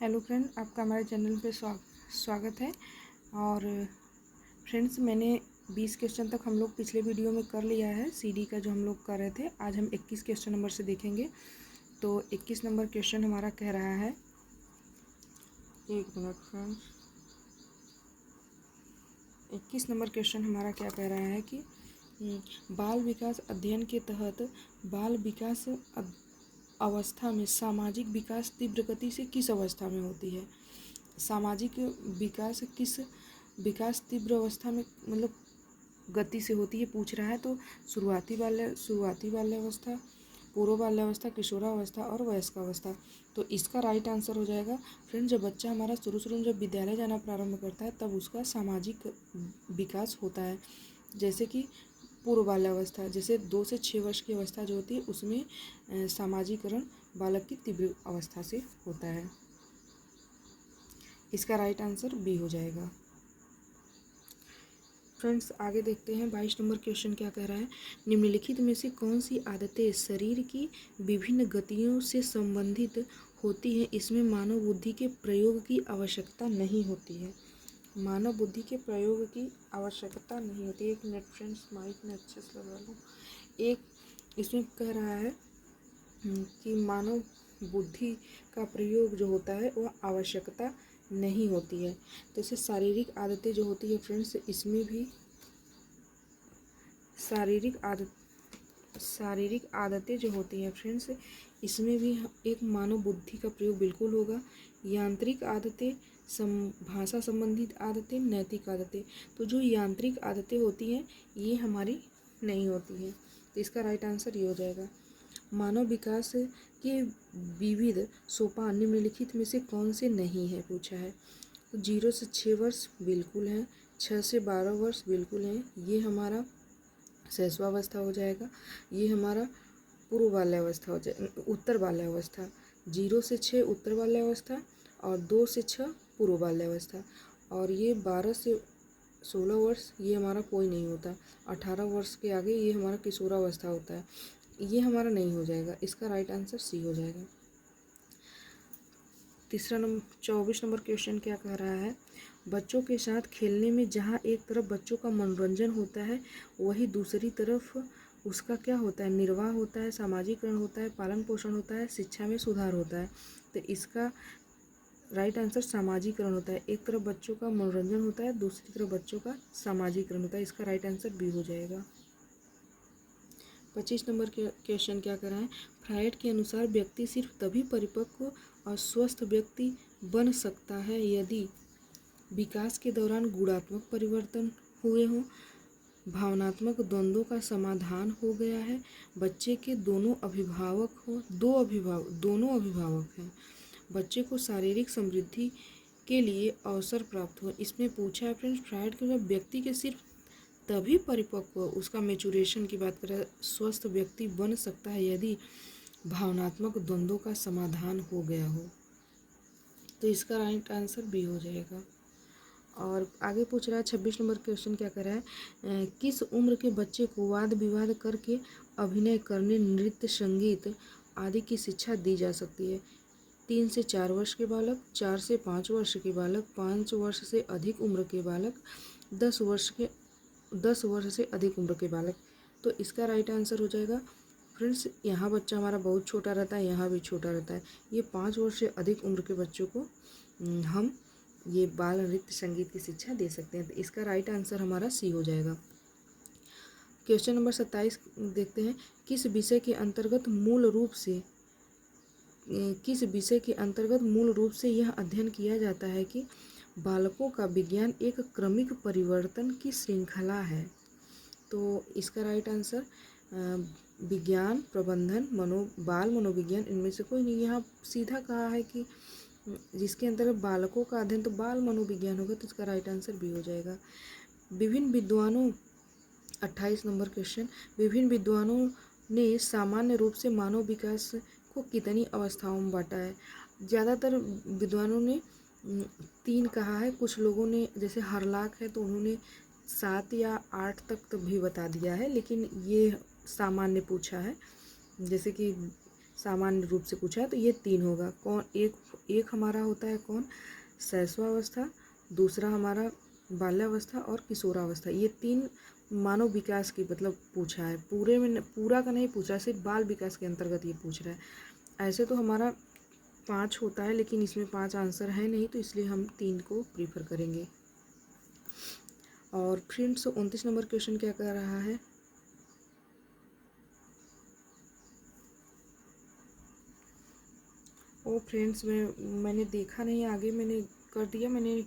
Hello friend, आपका हमारे channel पे स्वागत है। और फ्रेंड्स, मैंने 20 क्वेश्चन तक हम लोग पिछले वीडियो में कर लिया है। सीडी का जो हम लोग कर रहे थे, आज हम 21 क्वेश्चन नंबर से देखेंगे। तो 21 नंबर क्वेश्चन हमारा कह रहा है, एक मिनट फ्रेंड्स, 21 नंबर क्वेश्चन हमारा क्या कह रहा है कि बाल विकास अध्ययन के तहत बाल विकास अवस्था में सामाजिक विकास तीव्र गति से किस अवस्था में होती है। सामाजिक विकास किस विकास तीव्र अवस्था में मतलब गति से होती है पूछ रहा है। तो शुरुआती बाल्यावस्था, पूर्व बाल्यावस्था, किशोरावस्था और वयस्कावस्था। तो इसका राइट आंसर हो जाएगा फ्रेंड, जब बच्चा हमारा शुरू में जब विद्यालय जाना प्रारंभ करता है तब उसका सामाजिक विकास होता है। जैसे कि पूर्व बाल्यावस्था, जैसे 2 से 6 वर्ष की अवस्था जो होती है उसमें सामाजिकरण बालक की तीव्र अवस्था से होता है। इसका राइट आंसर बी हो जाएगा। फ्रेंड्स, आगे देखते हैं 22 नंबर क्वेश्चन क्या कह रहा है। निम्नलिखित में से कौन सी आदतें शरीर की विभिन्न गतियों से संबंधित होती हैं, इसमें मानव बुद्धि के प्रयोग की आवश्यकता नहीं होती है। मानव बुद्धि के प्रयोग की आवश्यकता नहीं होती। एक मिनट फ्रेंड्स, माइक में अच्छे से लगा लूँ। एक इसमें कह रहा है कि मानव बुद्धि का प्रयोग जो होता है वह आवश्यकता नहीं होती है। तो इसे शारीरिक आदतें जो होती है फ्रेंड्स, इसमें भी शारीरिक आदतें जो होती हैं फ्रेंड्स, इसमें भी एक मानव बुद्धि का प्रयोग बिल्कुल होगा। यांत्रिक आदतें, भाषा संबंधित आदतें, नैतिक आदतें। तो जो यांत्रिक आदतें होती हैं ये हमारी नहीं होती हैं। तो इसका राइट आंसर ये हो जाएगा। मानव विकास के विविध सोपान निम्नलिखित में से कौन से नहीं है पूछा है। तो 0 से 6 वर्ष बिल्कुल हैं, 6 से 12 वर्ष बिल्कुल हैं, ये हमारा शैशवावस्था हो जाएगा। ये हमारा पूर्व बाल्यावस्था हो जाए, उत्तर बाल्यावस्था। 0 से 6 उत्तर बाल्यावस्था और 2 से 6 पूर्व बाल्यावस्था। और ये 12 से 16 वर्ष ये हमारा कोई नहीं होता। 18 वर्ष के आगे ये हमारा किशोरावस्था होता है, ये हमारा नहीं हो जाएगा। इसका राइट आंसर सी हो जाएगा। 24 नंबर क्वेश्चन क्या कह रहा है। बच्चों के साथ खेलने में जहाँ एक तरफ बच्चों का मनोरंजन होता है वही दूसरी तरफ उसका क्या होता है, निर्वाह होता है, सामाजिकरण होता है, पालन पोषण होता है, शिक्षा में सुधार होता है। तो इसका राइट आंसर सामाजिकरण होता है। एक तरफ बच्चों का मनोरंजन होता है, दूसरी तरफ बच्चों का सामाजिकरण होता है। इसका राइट आंसर बी हो जाएगा। 25 नंबर के क्वेश्चन क्या कर रहा है। फ्रायड के अनुसार व्यक्ति सिर्फ तभी परिपक्व और स्वस्थ व्यक्ति बन सकता है यदि विकास के दौरान गुणात्मक परिवर्तन हुए हों, भावनात्मक द्वंद्वों का समाधान हो गया है, बच्चे के दोनों अभिभावक हो, दोनों अभिभावक हैं, बच्चे को शारीरिक समृद्धि के लिए अवसर प्राप्त हो। इसमें पूछा है फ्रेंड्स, फ्रायड के व्यक्ति के सिर्फ तभी परिपक्व, उसका मेचुरेशन की बात करें, स्वस्थ व्यक्ति बन सकता है यदि भावनात्मक द्वंद्वों का समाधान हो गया हो। तो इसका राइट आंसर बी हो जाएगा। और आगे पूछ रहा है 26 नंबर क्वेश्चन क्या कर रहा है। किस उम्र के बच्चे को वाद विवाद करके अभिनय करने, नृत्य, संगीत आदि की शिक्षा दी जा सकती है। 3 से 4 वर्ष के बालक, 4 से 5 वर्ष के बालक, 5 वर्ष से अधिक उम्र के बालक, 10 वर्ष से अधिक उम्र के बालक। तो इसका राइट आंसर हो जाएगा फ्रेंड्स, यहाँ बच्चा हमारा बहुत छोटा रहता है, यहाँ भी छोटा रहता है। ये 5 वर्ष से अधिक उम्र के बच्चों को हम ये बाल नृत्य संगीत की शिक्षा दे सकते हैं। तो इसका राइट आंसर हमारा सी हो जाएगा। क्वेश्चन नंबर 27 देखते हैं। किस विषय के अंतर्गत मूल रूप से यह अध्ययन किया जाता है कि बालकों का विज्ञान एक क्रमिक परिवर्तन की श्रृंखला है। तो इसका राइट आंसर विज्ञान, प्रबंधन, बाल मनोविज्ञान, इनमें से कोई नहीं। यहाँ सीधा कहा है कि जिसके अंतर्गत बालकों का अध्ययन, तो बाल मनोविज्ञान होगा। तो इसका राइट आंसर बी हो जाएगा। विभिन्न विद्वानों 28 नंबर क्वेश्चन, विभिन्न विद्वानों ने सामान्य रूप से मानव विकास को कितनी अवस्थाओं में बांटा है। ज़्यादातर विद्वानों ने 3 कहा है, कुछ लोगों ने जैसे हरलाक है तो उन्होंने 7 या 8 तक तो भी बता दिया है, लेकिन ये सामान्य पूछा है। जैसे कि सामान्य रूप से पूछा है तो ये 3 होगा। कौन एक हमारा होता है कौन, शैशवावस्था, दूसरा हमारा बाल्यावस्था और किशोरावस्था। ये 3 मानव विकास की मतलब पूछा है, पूरे में पूरा का नहीं पूछा, सिर्फ बाल विकास के अंतर्गत ये पूछ रहा है। ऐसे तो हमारा 5 होता है, लेकिन इसमें 5 आंसर है नहीं, तो इसलिए हम 3 को प्रीफर करेंगे। और फ्रेंड्स 29 नंबर क्वेश्चन क्या कह रहा है, ओ फ्रेंड्स मैंने देखा नहीं, आगे मैंने कर दिया, मैंने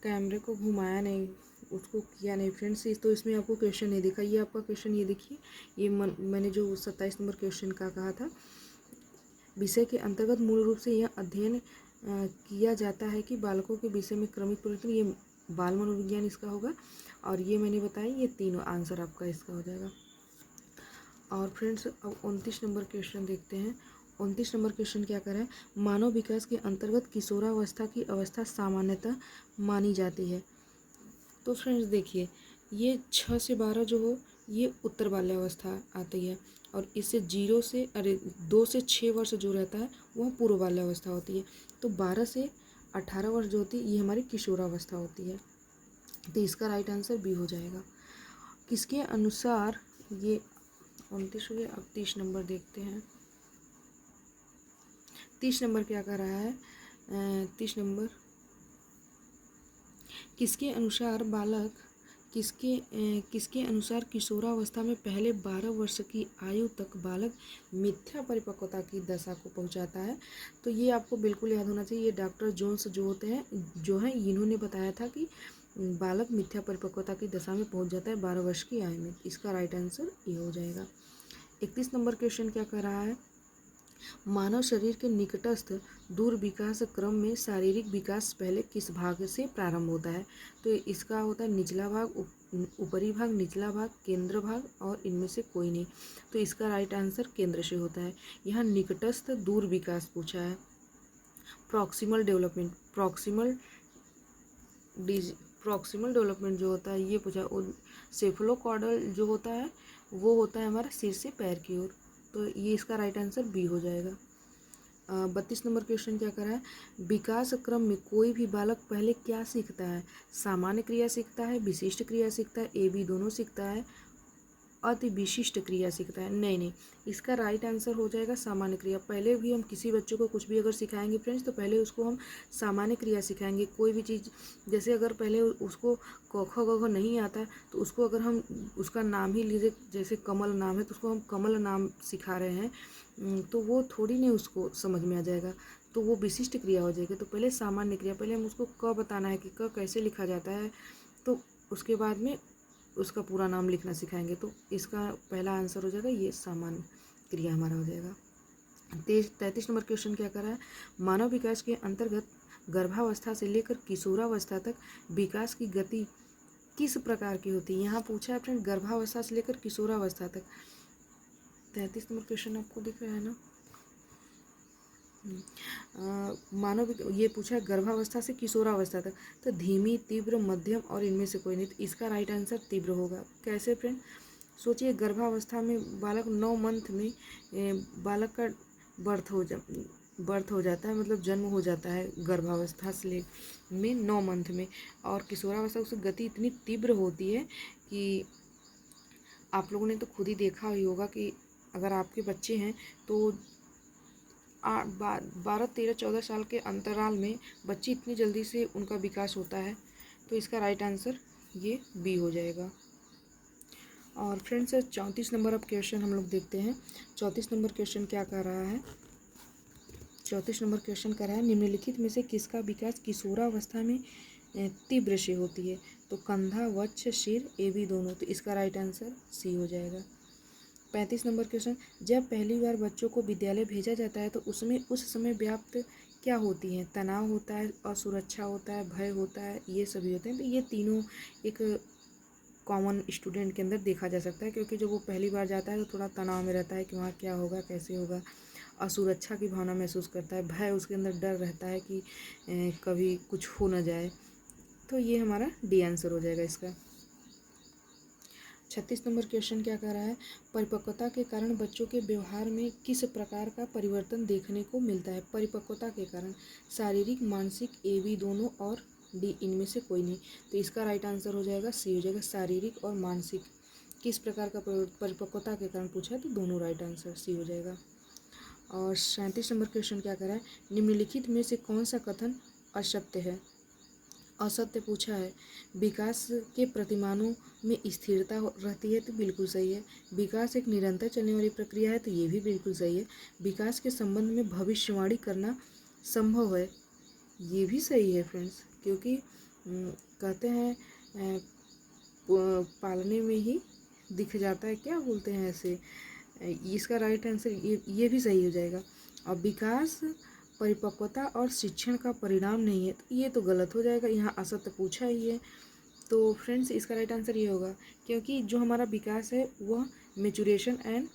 कैमरे को घुमाया नहीं, उसको किया नहीं फ्रेंड्स, तो इसमें आपको क्वेश्चन नहीं दिखा। ये आपका क्वेश्चन, ये देखिए, ये मैंने जो 27 नंबर क्वेश्चन का कहा था, विषय के अंतर्गत मूल रूप से यह अध्ययन किया जाता है कि बालकों के विषय में क्रमिक परिवर्तन, ये बाल मनोविज्ञान इसका होगा। और ये मैंने बताया, ये 3 आंसर आपका इसका हो जाएगा। और फ्रेंड्स अब 29 नंबर क्वेश्चन देखते हैं। 29 नंबर क्वेश्चन क्या कर रहा है, मानव विकास के अंतर्गत किशोरावस्था की अवस्था सामान्यतः मानी जाती है। तो फ्रेंड्स देखिए, ये 6 से 12 जो हो, ये उत्तर बाल्यावस्था आती है, और इससे 2 से 6 वर्ष जो रहता है वह पूर्व बाल्यावस्था होती है। तो 12 से 18 वर्ष जो होती है ये हमारी किशोरावस्था होती है। तो इसका राइट आंसर बी हो जाएगा। किसके अनुसार, ये 29 हो गया, अब 30 नंबर देखते हैं। 30 नंबर क्या कर रहा है, 30 नंबर, किसके अनुसार बालक किसके अनुसार किशोरावस्था में पहले 12 वर्ष की आयु तक बालक मिथ्या परिपक्वता की दशा को पहुंचाता है। तो ये आपको बिल्कुल याद होना चाहिए, ये डॉक्टर जोन्स जो हैं इन्होंने बताया था कि बालक मिथ्या परिपक्वता की दशा में पहुंच जाता है 12 वर्ष की आयु में। इसका राइट आंसर ये हो जाएगा। 31 नंबर क्वेश्चन क्या कर रहा है, मानव शरीर के निकटस्थ दूर विकास क्रम में शारीरिक विकास पहले किस भाग से प्रारंभ होता है। तो इसका होता है निचला भाग, ऊपरी भाग, निचला भाग, केंद्र भाग, और इनमें से कोई नहीं। तो इसका राइट आंसर केंद्र से होता है। यहाँ निकटस्थ दूर विकास पूछा है। प्रॉक्सिमल डेवलपमेंट, प्रॉक्सिमल डेवलपमेंट जो होता है ये पूछा है। सेफलोकॉर्डल जो होता है वो होता है हमारा सिर से पैर की ओर। तो ये इसका राइट आंसर बी हो जाएगा। 32 नंबर क्वेश्चन क्या कर रहा है, विकास क्रम में कोई भी बालक पहले क्या सीखता है, सामान्य क्रिया सीखता है, विशिष्ट क्रिया सीखता है, ए बी दोनों सीखता है, अति विशिष्ट क्रिया सीखता है। नहीं, इसका राइट आंसर हो जाएगा सामान्य क्रिया। पहले भी हम किसी बच्चों को कुछ भी अगर सिखाएंगे फ्रेंड्स, तो पहले उसको हम सामान्य क्रिया सिखाएंगे। कोई भी चीज़, जैसे अगर पहले उसको क ख ग घ नहीं आता, तो उसको अगर हम उसका नाम ही लीजिए, जैसे कमल नाम है तो उसको हम कमल नाम सिखा रहे हैं, तो वो थोड़ी नहीं उसको समझ में आ जाएगा, तो वो विशिष्ट क्रिया हो जाएगी। तो पहले सामान्य क्रिया, पहले हम उसको क बताना है कि क कैसे लिखा जाता है, तो उसके बाद में उसका पूरा नाम लिखना सिखाएंगे। तो इसका पहला आंसर हो जाएगा ये सामान्य क्रिया हमारा हो जाएगा। 33 नंबर क्वेश्चन क्या कर रहा है, मानव विकास के अंतर्गत गर्भावस्था से लेकर किशोरावस्था तक विकास की गति किस प्रकार की होती है। यहाँ पूछा है फ्रेंड गर्भावस्था से लेकर किशोरावस्था तक। 33 नंबर क्वेश्चन आपको दिख रहा है ना, मानव ये पूछा है गर्भावस्था से किशोरावस्था तक, तो धीमी, तीव्र, मध्यम और इनमें से कोई नहीं। तो इसका राइट आंसर तीव्र होगा। कैसे फ्रेंड, सोचिए गर्भावस्था में बालक 9 मंथ में बालक का बर्थ हो जाता है, मतलब जन्म हो जाता है गर्भावस्था से में 9 मंथ में, और किशोरावस्था उसकी गति इतनी तीव्र होती है कि आप लोगों ने तो खुद ही देखा ही होगा कि अगर आपके बच्चे हैं तो 12, 13, 14 साल के अंतराल में बच्चे इतनी जल्दी से उनका विकास होता है। तो इसका राइट आंसर ये बी हो जाएगा। और फ्रेंड्स 34 नंबर अब क्वेश्चन हम लोग देखते हैं। 34 नंबर क्वेश्चन क्या कर रहा है, 34 नंबर क्वेश्चन कर रहा है, निम्नलिखित में से किसका विकास किशोरावस्था में तीव्र से होती है। तो कंधा, वक्ष, सिर, ए बी दोनों। तो इसका राइट आंसर सी हो जाएगा। 35 नंबर क्वेश्चन, जब पहली बार बच्चों को विद्यालय भेजा जाता है तो उसमें उस समय व्याप्त क्या होती हैं, तनाव होता है, असुरक्षा होता है, भय होता है, ये सभी होते हैं। तो ये तीनों एक कॉमन स्टूडेंट के अंदर देखा जा सकता है, क्योंकि जब वो पहली बार जाता है तो थोड़ा तनाव में रहता है कि वहाँ क्या होगा, कैसे होगा, असुरक्षा की भावना महसूस करता है, भय, उसके अंदर डर रहता है कि कभी कुछ हो ना जाए। तो ये हमारा डी आंसर हो जाएगा इसका। 36 नंबर क्वेश्चन क्या कह रहा है, परिपक्वता के कारण बच्चों के व्यवहार में किस प्रकार का परिवर्तन देखने को मिलता है। परिपक्वता के कारण शारीरिक, मानसिक, ए बी दोनों और डी इनमें से कोई नहीं। तो इसका राइट आंसर हो जाएगा सी हो जाएगा, शारीरिक और मानसिक। किस प्रकार का परिपक्वता के कारण पूछा है तो दोनों राइट आंसर सी हो जाएगा। और 37 नंबर क्वेश्चन क्या कह रहा है, निम्नलिखित में से कौन सा कथन असत्य है। असत्य पूछा है, विकास के प्रतिमानों में स्थिरता रहती है तो बिल्कुल सही है। विकास एक निरंतर चलने वाली प्रक्रिया है तो ये भी बिल्कुल सही है। विकास के संबंध में भविष्यवाणी करना संभव है, ये भी सही है फ्रेंड्स, क्योंकि कहते हैं पालने में ही दिख जाता है, क्या बोलते हैं ऐसे, इसका राइट आंसर ये भी सही हो जाएगा। अब विकास परिपक्वता और शिक्षण का परिणाम नहीं है तो ये तो गलत हो जाएगा, यहाँ असत्य पूछा ही है। तो फ्रेंड्स इसका राइट आंसर ये होगा, क्योंकि जो हमारा विकास है वह मेचुरेशन एंड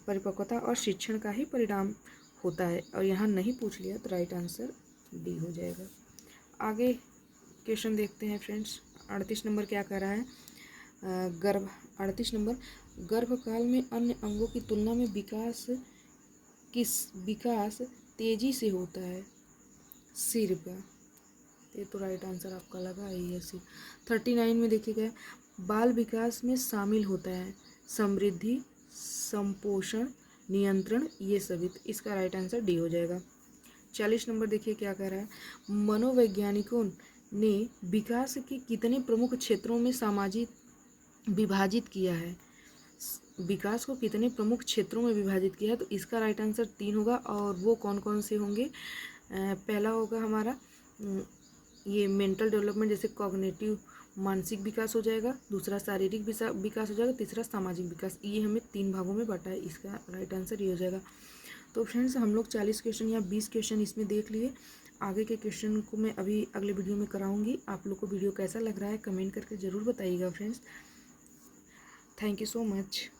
परिपक्वता और शिक्षण का ही परिणाम होता है, और यहाँ नहीं पूछ लिया तो राइट आंसर डी हो जाएगा। आगे क्वेश्चन देखते हैं फ्रेंड्स। 38 नंबर क्या कह रहा है, 38 नंबर, गर्भकाल में अन्य अंगों की तुलना में विकास तेजी से होता है, सिर का। ये तो राइट आंसर आपका लगा ही है सिर। 39 में देखिएगा, बाल विकास में शामिल होता है समृद्धि, संपोषण, नियंत्रण, ये सभी। तो इसका राइट आंसर डी हो जाएगा। 40 नंबर देखिए क्या कह रहा है, मनोवैज्ञानिकों ने विकास के कितने प्रमुख क्षेत्रों में विभाजित किया है। विकास को कितने प्रमुख क्षेत्रों में विभाजित किया है, तो इसका राइट आंसर 3 होगा। और वो कौन कौन से होंगे, पहला होगा हमारा ये मेंटल डेवलपमेंट, जैसे कॉग्निटिव मानसिक विकास हो जाएगा, दूसरा शारीरिक विकास हो जाएगा, तीसरा सामाजिक विकास। ये हमें 3 भागों में बांटा है, इसका राइट आंसर ये हो जाएगा। तो फ्रेंड्स हम लोग 40 क्वेश्चन या 20 क्वेश्चन इसमें देख लिए। आगे के क्वेश्चन को मैं अभी अगले वीडियो में कराऊंगी। आप लोग को वीडियो कैसा लग रहा है कमेंट करके ज़रूर बताइएगा friends. Thank you so much.